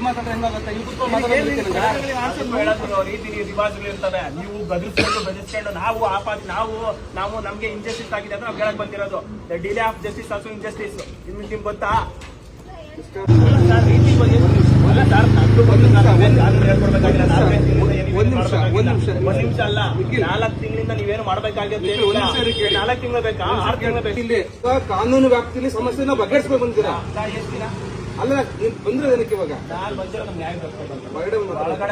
ಮಾತಾಡ್ರೆ ಹೆಂಗಾಗುತ್ತೆ? ರೀತಿ ರಿವಾಜುಗಳು ಇರ್ತವೆ. ನೀವು ಗದಿಸ್ಕೊಂಡು ನಾವು ನಮ್ಗೆ ಇಂಜಸ್ಟಿಸ್ ಆಗಿದೆ ಅಂತ ನಾವು ಹೇಳಕ್ ಬಂದಿರೋದು. Delay of justice also injustice. ನಿಮ್ಗೆ ಗೊತ್ತಾ ಒಂದ್ ನಿಮಿಷ ಅಲ್ಲ, 4 ತಿಂಗಳಿಂದ ನೀವೇನು ಮಾಡ್ಬೇಕಾಗಿರುತ್ತೆ. 4 ತಿಂಗಳು ಬೇಕಾ, 6 ತಿಂಗಳು ಬೇಕು? ಇಲ್ಲಿ ಕಾನೂನು ವ್ಯಾಪ್ತಿಯಲ್ಲಿ ಸಮಸ್ಯೆನ ಬಗೆಹರಿಸ್ಬೇಕು ಬಂದಿರಾ? ಎಷ್ಟು ದಿನ ಅಲ್ಲ ಬಂದ್ರೆ ಅದಕ್ಕೆ ಇವಾಗ ನಾನು ಬಂದಿರೋ ನಮ್ಗೆ ಒಳಗಡೆ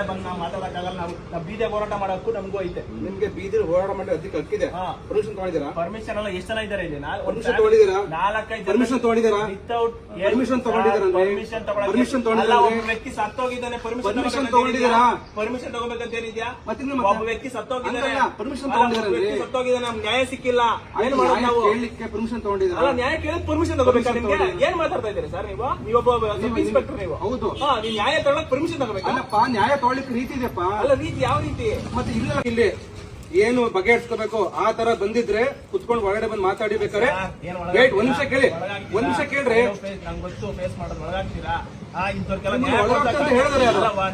ಬಂದು ನಾವು ಮಾತಾಡಕ್ಕಾಗಲ್ಲ. ನಾವು ಬೀದಿಗೆ ಹೋರಾಟ ಮಾಡೋಕ್ಕೂ ನಮಗೂ ಐತೆ. ನಿಮ್ಗೆ ಬೀದಿ ಹೋರಾಟ ಮಾಡಿ ಅದಕ್ಕೆ ಹಕ್ಕಿದೆ. ಪರ್ಮಿಷನ್ ತಗೊಂಡಿದ್ದೀರಾ? ಪರ್ಮಿಷನ್ ಎಲ್ಲ ಎಷ್ಟು ಜನ ಇದ್ದಾರೆ ಇಲ್ಲಿ? ಪರ್ಮಿಷನ್ ತಗೊಂಡಿದ್ದೀರಾ? 4-5 ಪರ್ಮಿಷನ್ ತಗೊಂಡಿದ್ದೀರಾ? ವಿತೌಟ್ ಪರ್ಮಿಷನ್ ತಗೊಂಡಿದ್ದೀರಾ? ಪರ್ಮಿಷನ್ ತಗೊಂಡಿಲ್ಲ. ಒಬ್ಬ ವ್ಯಕ್ತಿ ಸತ್ತೋಗಿದ್ದಾನೆ, ಪರ್ಮಿಷನ್ ತಗೊಂಡಿದ್ದೀರಾ? ಪರ್ಮಿಷನ್ ತಗೋಬೇಕಂತ ಏನಿದ್ಯಾ? ಒಬ್ಬ ವ್ಯಕ್ತಿ ಸತ್ತೋಗಿದ್ದಾನೆ, ಪರ್ಮಿಷನ್ ತಗೊಂಡಿದ್ದಾರೆ. ಸತ್ತೋಗಿದ್ದಾನೆ, ನಮ್ಗೆ ನ್ಯಾಯ ಸಿಕ್ಕಿಲ್ಲ. ಏನ್ ಮಾಡೋದು ನಾವು? ಕೇಳಲಿಕ್ಕೆ ಪರ್ಮಿಷನ್ ತಗೊಂಡಿದ್ದೀರಾ? ಅಲ್ಲ, ನ್ಯಾಯ ಕೇಳಿದ್ ಪರ್ಮಿಷನ್ ತಗೋಬೇಕಾ ನಿಮ್ಗೆ? ಏನ್ ಮಾತಾಡ್ತಾ ಇದ್ದೀರಿ ಸರ್ ನೀವು? ನೀವೊಬ್ಬ ಸಬ್ ಇನ್ಸ್ಪೆಕ್ಟರ್. ನೀವು ಹೌದು, ನೀವು ನ್ಯಾಯ ತಗೊಳಕ್ ಪರ್ಮಿಷನ್ ತಗೋಬೇಕು. ಅಲ್ಲಪ್ಪ, ನ್ಯಾಯ ತಗೊಳ್ಳಿಕ್ಕೆ ರೀತಿ ಇದೆಯಪ್ಪ. ಅಲ್ಲ, ರೀತಿ ಯಾವ ರೀತಿ? ಮತ್ತೆ ಇಲ್ಲ, ಇಲ್ಲಿ ಏನು ಬಗೆಹರಿಸ್ಕೋಬೇಕು ಆ ತರ ಬಂದಿದ್ರೆ ಕುತ್ಕೊಂಡು ಒಳಗಡೆ ಬಂದು ಮಾತಾಡಿಬೇಕಾರೆ ಒಂದ್ ನಿಮಿಷ ಕೇಳಿ, ಒಂದ್ ನಿಮಿಷ ಕೇಳ್ರಿ. ನಂಗೆ ಗೊತ್ತು ಫೇಸ್ ಮಾಡೋದು. ಒಳಗಾಗ್ತೀರಾ?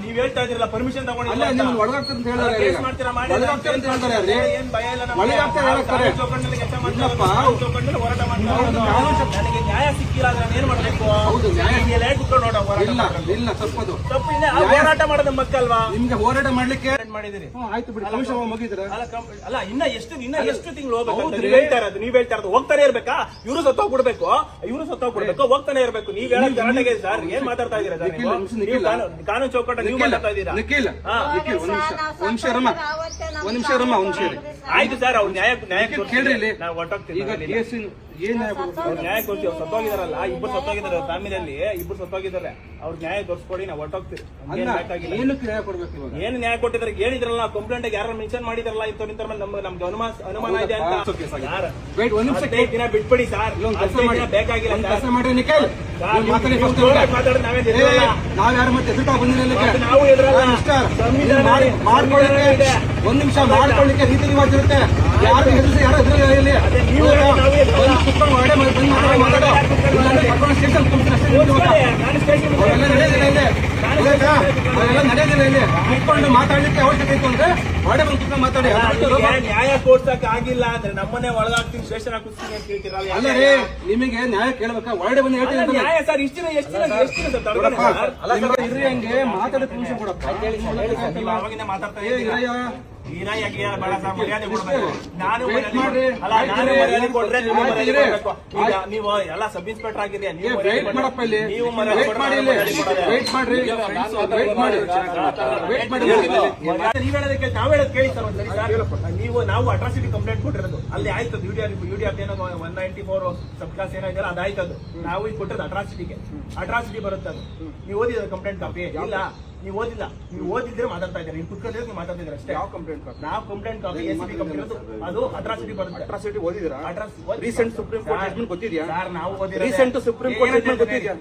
ನೀವ್ ಹೇಳ್ತಾ ಇದ್ರಲ್ಲ ಪರ್ಮಿಷನ್ ತಗೊಂಡಿಲ್ಲ, ಒಳಗಾಗ್ತಂತ ಹೇಳಿದ್ರೆ ಏನ್ ಭಯ ಇಲ್ಲ. ಹೋರಾಟ ಮಾಡ್ತಾರೆ. ನನಗೆ ನ್ಯಾಯ ಸಿಕ್ಕಿಲ್ಲ ಅಂದ್ರೆ ಏನ್ ಮಾಡ್ಬೇಕು? ಇಲ್ಲ ತಪ್ಪದು. ತಪ್ಪಿಲ್ಲ, ಹೋರಾಟ ಮಾಡೋದು ಮಕ್ಕಲ್ವಾ? ನಿಮ್ಗೆ ಹೋರಾಟ ಮಾಡ್ಲಿಕ್ಕೆ ಮಾಡಿದಿರಿ. ಆಯ್ತು ಬಿಡಿ, ಮುಗಿದ್ರ. ಅಲ್ಲ, ಇನ್ನ ಎಷ್ಟು ತಿಂಗಳು ಹೋಗ್ಬೇಕು? ನೀವ್ ಹೇಳ್ತಾ ಇರೋದು ಹೋಗ್ತಾನೆ ಇರ್ಬೇಕಾ? ಇವರು ಸತ್ತೋಗ್ಬಿಡ್ಬೇಕು, ಹೋಗ್ತಾನೆ ಇರ್ಬೇಕು. ನೀವ್ ಹೇಳಕ್ ಗಲಾಟೆಗೆ ಸರ್ ಏನ್ ಮಾತಾಡ್ತಾ ಇದೀರಾ? ಕಾನೂನು ಚೌಕಟ್ಟ ನೀವು ಮಾತಾಡ್ತಾ ಇದ್ದೀರಾ? ಒಂದ್ ನಿಮಿಷ ರಮ್ಮ, ಆಯ್ತು ಸರ್, ಅವ್ರು ನ್ಯಾಯ ಕೇಳ್ರಿ. ಇಲ್ಲಿ ನಾವು ಹೊಟ್ಟೋಗ್ತೀವಿ. ಏನ್ ನ್ಯಾಯ ಕೊಡ್ತೀವಿ. ಸತ್ತೋಗಿದಾರಲ್ಲ, ಇಬ್ಬರು ಸತ್ತೋಗಿದ್ದಾರೆ ಫ್ಯಾಮಿಲಿಯಲ್ಲಿ, ಇಬ್ಬರು ಸತ್ತೋಗಿದ್ದಾರೆ. ಅವ್ರ ನ್ಯಾಯ ತೋರಿಸ್ಕೊಡಿ, ನಾವು ಹೊಟ್ಟೋಗ್ತೀವಿ. ಏನಕ್ಕೆ ನ್ಯಾಯ ಕೊಡ್ಬೇಕು? ಏನು ನ್ಯಾಯ ಕೊಟ್ಟಿದ್ರೆ ಹೇಳಿದ್ರಲ್ಲ, ಕಂಪ್ಲೇಂಟ್ ಯಾರು ಮೆನ್ಷನ್ ಮಾಡಿದಾರಲ್ಲ, ನಮ್ಗೆ ಅನುಮಾನ ಇದೆ ಅಂತ. 15 ದಿನ ಬಿಟ್ಬಿಡಿ ಸರ್, ಬೇಕಾಗಿಲ್ಲ. ನಾವ್ ಯಾರು ಮತ್ತೆ ಎದುರ್ತಾ ಬಂದಿಲ್ಲ. ನಾವು ಒಂದ್ ನಿಮಿಷ ಮಾಡ್ಕೊಳ್ಳಿಕ್ಕೆ ರೀತಿ ರಿವಾಜ್ ಇರುತ್ತೆ. ಯಾರು ಎದುರಿಸಿ ಯಾರು ಎದುರಲ್ಲಿ ನಡೆಯೋದಿಲ್ಲ. ಇಲ್ಲಿ ಕುತ್ಕೊಂಡು ಮಾತಾಡ್ಲಿಕ್ಕೆ ಅವಶ್ಯಕತೆ ಇತ್ತು ಅಂದ್ರೆ ಹೊಡೆ ಬಂದು ಕುತ್ಕೊಂಡು ಮಾತಾಡಿ. ನ್ಯಾಯ ಕೊಡ್ಸಕ್ ಆಗಿಲ್ಲ ಅಂದ್ರೆ ನಮ್ಮನೆ ಒಳಗಾಗ್ತೀನಿ, ಸ್ಟೇಷನ್ ಹಾಕಿಸ್ತೀನಿ ಅಂತ ಹೇಳ್ತೀರಲ್ಲ. ಅಲ್ಲ ರೀ, ನಿಮಗೆ ನ್ಯಾಯ ಕೇಳ್ಬೇಕಾ? ಒಳಗಡೆ ಬಂದು ಹೇಳ್ತೀನಿ. ನ್ಯಾಯ ಸರ್ ಎಷ್ಟು ಇರ್ರಿ, ಹಂಗೆ ಮಾತಾಡೋ ಪರ್ಮಿಷನ್ ಕೊಡಪ್ಪ. ಅವಾಗಿಂದ ಮಾತಾಡ್ತಾ ಮರ್ಯಾದೆ ಕೊಡ್ಬೇಕು. ನಾನು ಮರ್ಯಾದೆ ಕೊಟ್ರೆ ನೀವು ಎಲ್ಲ ಸಬ್ ಇನ್ಸ್ಪೆಕ್ಟರ್ ಆಗಿರಿ. ನೀವು ನೀವ್ ಹೇಳೋದಕ್ಕೆ ನಾವ್ ಹೇಳೋದು ಕೇಳಿ ಸರ್ ಒಂದ್ಸರಿ. ನಾವು ಅಟ್ರಾಸಿಟಿ ಕಂಪ್ಲೇಂಟ್ ಕೊಟ್ಟಿರೋದು ಅಲ್ಲಿ ಆಯ್ತು. ಯುಡಿಎಫ್ ಏನೋ 194 ಸಬ್ ಕ್ಲಾಸ್ ಏನೋ ಇದೆಯಲ್ಲ ಅದಾಯ್ತದು. ನಾವು ಈಗ ಕೊಟ್ಟಿರೋದು ಅಟ್ರಾಸಿಟಿ ಬರುತ್ತೆ. ಅದು ನೀವು ಓದಿದ್ರೆ ಕಂಪ್ಲೇಂಟ್ ಕಾಪಿ ಇಲ್ಲ. ನೀವು ಓದಿಲ್ಲ, ನೀವು ಓದಿದ್ರೆ ಮಾತಾಡ್ತಾ ಇದ್ದಾರೆ. ನೀವು ಕುತ್ಕೊಂಡಿದ್ರೆ ನೀವು ಮಾತಾಡ್ತಿದ್ರೆ ಅಷ್ಟೇ. ಯಾವ ಕಂಪ್ಲೇಂಟ್ ಕಾಪಿ? ನಾವು ಕಂಪ್ಲೇಂಟ್ ಕಾಪಿ ACB ಕಂಪ್ಲೇಂಟ್ ಅದು ಅಟ್ರಾಸಿಟಿ ಬರುತ್ತೆ. ಅಟ್ರಾಸಿಟಿ ಓದಿದ್ರಾ? ರೀಸೆಂಟ್ ಸುಪ್ರೀಂ ಕೋರ್ಟ್ ಜಡ್ಜ್ಮೆಂಟ್ ಗೊತ್ತಿದ್ಯಾ? ಸರ್ ನಾವು ಓದಿದ್ರೆ ರೀಸೆಂಟ್ ಸುಪ್ರೀಂ ಕೋರ್ಟ್ ಜಡ್ಜ್ಮೆಂಟ್ ಗೊತ್ತಿದ್ಯಾ?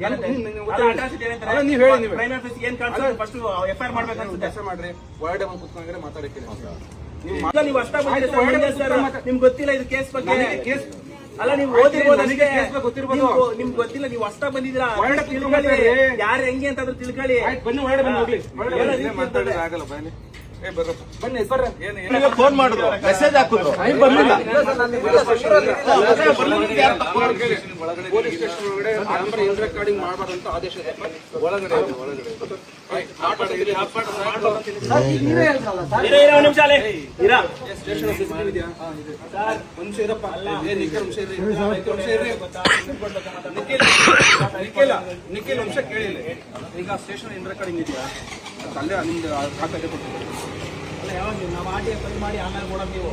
ಅಟ್ರಾಸಿಟಿ ಏನಂತಾರೆ ನೀವು ಹೇಳಿ. ನೀವು ಪ್ರೈಮ್ ಆಫೀಸ್ ಏನ್ ಕಾಣಿಸುತ್ತೆ ಫಸ್ಟ್ FIR ಮಾಡ್ಬೇಕು ಅನ್ಸುತ್ತೆ. ಕೆಲಸ ಮಾಡ್ರಿ, ಒಳಗಡೆ ಬಂದು ಕುತ್ಕೊಂಡ್ರೆ ಮಾತಾಡಕ್ಕೆ ನೀವು ಅಷ್ಟ ನಿಮ್ಗೆ ಗೊತ್ತಿಲ್ಲ ಇದು ಕೇಸ್ ಬಗ್ಗೆ. ಅಲ್ಲ, ನೀವು ಓದಿರ್ಬೋದು, ನಿಮ್ಗೆ ಗೊತ್ತಿಲ್ಲ. ನೀವು ಹೊಸ ಬಂದಿದ್ದೀರಾ, ಯಾರು ಹೆಂಗೆ ಅಂತ ತಿಳ್ಕೊಳ್ಳಿ. ಬನ್ನಿ, ಒಳಗಡೆ ಬಂದು ಹೋಗ್ಲಿ. ಆಗಲ್ಲ ಬನ್ನಿ ಸರ್. ಫೋನ್ ಮಾಡಿದ್ರು, ಮೆಸೇಜ್ ಹಾಕಿದ್ರು, ಪೊಲೀಸ್ ಸ್ಟೇಷನ್ ಒಳಗಡೆ ರೆಕಾರ್ಡಿಂಗ್ ಮಾಡಬಾರ್ದಂತ ಆದೇಶ ಇದೆ. ಒಳಗಡೆ ನಿಖಿಲ್ ಅಂಶ ಕೇಳಿಲ್ಲ. ಈಗ ಸ್ಟೇಷನ್ ಇನ್ ರೆಕಾರ್ಡಿಂಗ್ ಇದೆಯಾ? ಅಲ್ಲೇ ನಿಮ್ದು ಖಾತೆ ಕೊಡ್ತೀವಿ. ಯಾವಾಗ ನಾವು ಆರ್ಟಿಎಫ್ ಮಾಡಿ ಆಮೇಲೆ ಕೊಡೋದು ನೀವು